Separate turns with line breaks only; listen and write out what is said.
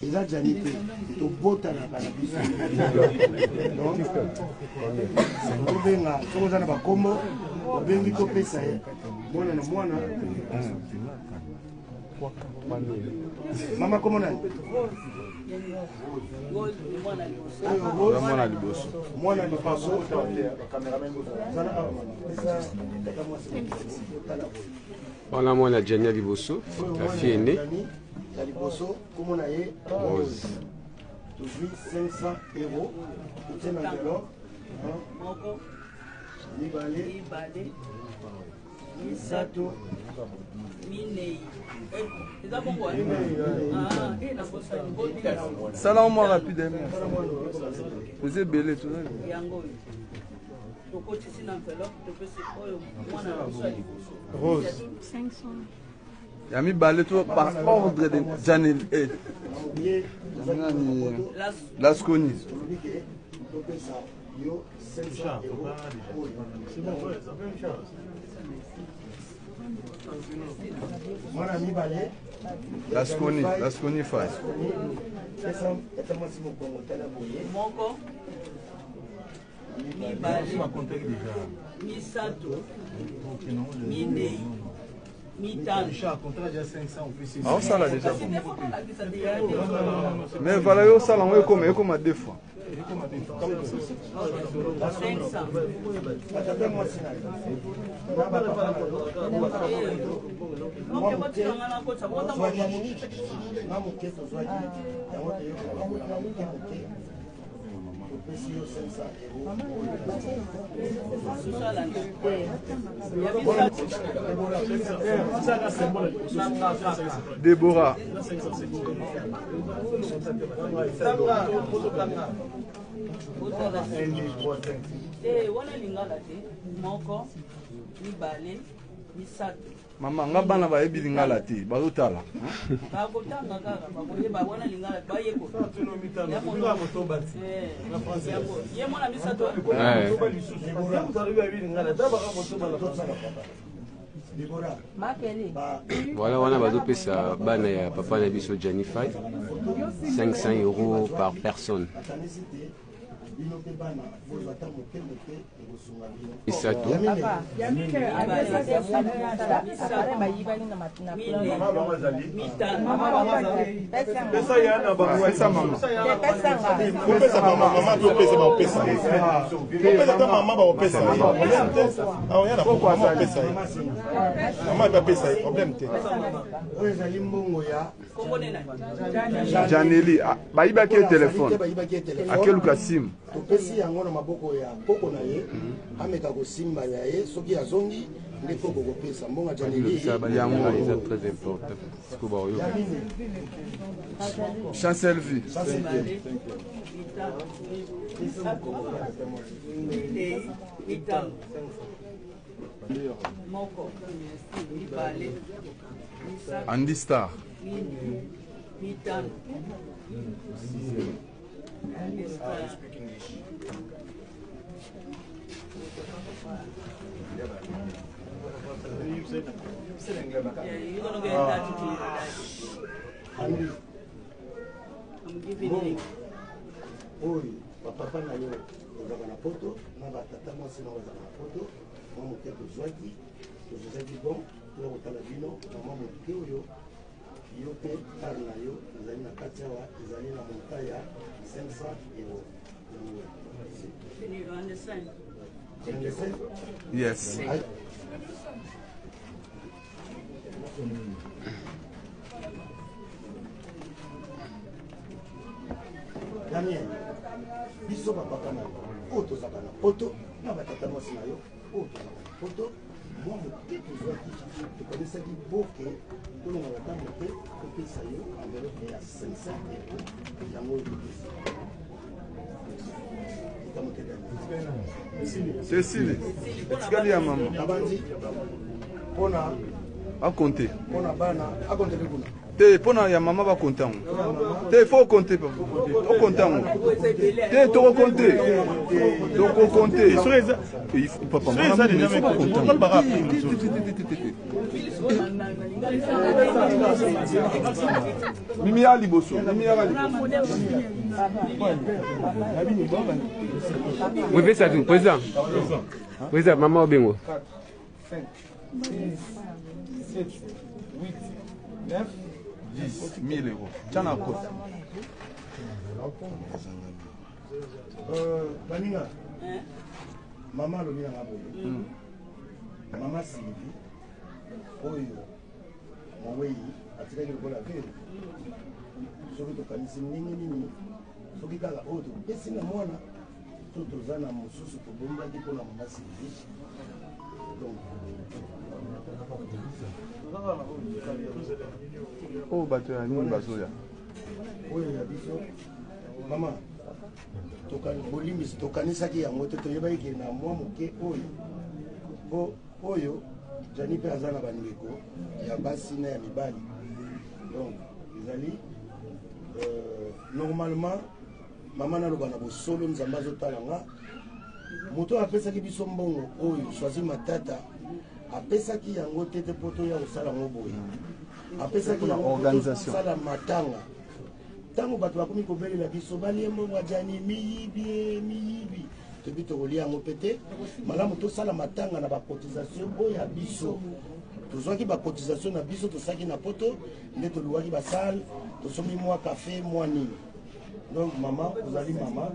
eza janite tobotana kana biso tobenga soko oza na bakombo obengi topesa ye mwana na mwana mama kombo nani mwana liboso
wana mwana Jania liboso la fille aînée
liboso kombo na ye Rose tozwi 500 euros otie na enveloppe mibale misato minei
Salam moi rapidement. Vous êtes belé tout ça. Rose.
500.
Yami balé tout par ordre de Janel et Lasconi.
Mwana mibale
Lasconi faz.
Moko mibale misato minei mitano.
Ah, on ça là déjà. Mais voilà, yo ça là on est comme à deux fois. Déborah. Mama nga bana ba yebi lingala te bazotala
bakotanga kaka bakoyeba wana lingala bayeko ye mwana misato
voilà wana bazopesa bana ya papa na biso Janify 500 euros par personne. Isato
Janeli bayibaki téléphone akeluka simu
topesi yango na maboko ya poko na ye ameka kosimba ya ye soki azongi nde poko kopesa mbonga Janeli
yango eza très important siko ba oyo
Chancel vie Andy Star
oyo bapapa na yo ozaka na poto na batata mwasi na ozaka na poto mwa moke tozwaki tozozaki bon toya kotala bino mama moke oyo yo mpe tare na yo ezali na kati awa ezali na monta ya 500 euros.
yes
Daniel, biso bapapa na yo oyo tozaka na poto na batata mwasi na yo oyo tozaka na poto mwa moke tozwaki tokonisaki boke tolonga bata moke kopesa yo enveloppe ya 500 euros yango oyo topesa
Cécile etikali ya mama
abandi mpona
akonte
mpona bana akonteli kuna
Te pona ya maman va compter. Te faut compter papa. Faut compter. Te to compter. To compter. Il faut papa. Il faut compter. Mimi ali bosso. Mimi ali.
Oui, fais ça, président. Président, maman Obengo.
4, 5, 6, 7, 8, 9, 10 000 euros. Tiens la côte.
Baninga. Maman le bien abonné. Maman Sylvie. Oyo. Mowei. Atikaki le la vérité. Soki tokanisi ndenge nini soki kaka oyo topesi na mwana to toza na mosusu tobombaki mpona mama Sylvie.
Oh bato ya nini bazoya.
Oyo ya biso mama bolimbisi tokanisaki yango te toyebaki na mwa moke oyo oyo jani mpe aza na bandeko ya basi na ya mibali. Donc ezali normalement mama naloba na bosolo nzambe azotala nga moto apesaki biso mbongo oyo Choisi Matata apesaki yango te mpo toya kosala yango boye apesaki yango kosala matanga ntango bato bakomi kobelela biso balie mbongo ya jani miyibi tobi tokolia yango mpe te malamu tosala matanga na bacotisation oyo ya biso tozwaki bacotisation na biso tosalaki na poto nde toluwaki basale tosomi mwa kafe mwa nini. Donc mama ozali mama